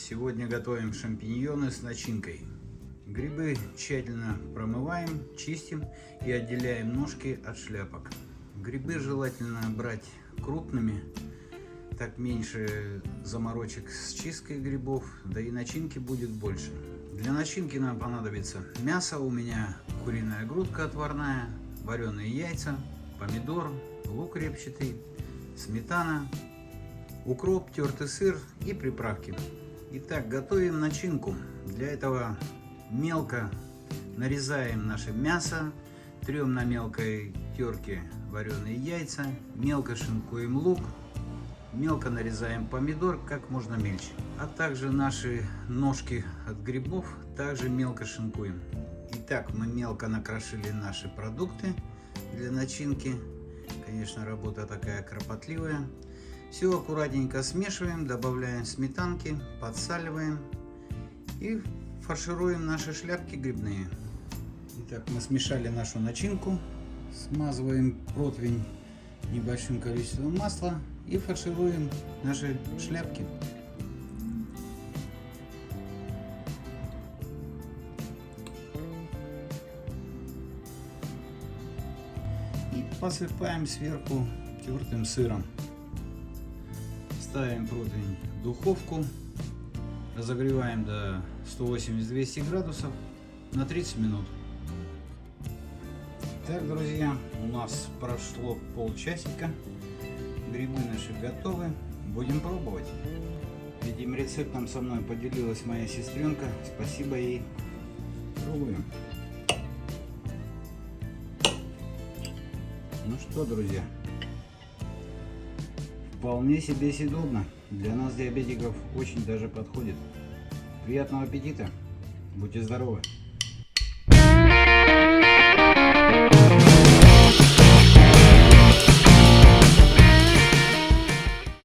Сегодня готовим шампиньоны с начинкой. Грибы тщательно промываем, чистим и отделяем ножки от шляпок. Грибы желательно брать крупными, так меньше заморочек с чисткой грибов, да и начинки будет больше. Для начинки нам понадобится мясо, у меня куриная грудка отварная, вареные яйца, помидор, лук репчатый, сметана, укроп, тертый сыр и приправки. Итак, готовим начинку. Для этого мелко нарезаем наше мясо, трем на мелкой терке вареные яйца, мелко шинкуем лук, мелко нарезаем помидор как можно мельче. А также наши ножки от грибов также мелко шинкуем. Итак, мы мелко накрошили наши продукты для начинки. Конечно, работа такая кропотливая. Все аккуратненько смешиваем, добавляем сметанки, подсаливаем и фаршируем наши шляпки грибные. Итак, мы смешали нашу начинку, смазываем противень небольшим количеством масла и фаршируем наши шляпки. И посыпаем сверху тертым сыром. Ставим противень в духовку, разогреваем до 180-200 градусов на 30 минут. Так, друзья, у нас прошло полчасика, грибы наши готовы, будем пробовать. Этим рецептом со мной поделилась моя сестренка, спасибо ей. Пробуем. Ну что, друзья, вполне себе съедобно. Для нас, диабетиков, очень даже подходит. Приятного аппетита. Будьте здоровы.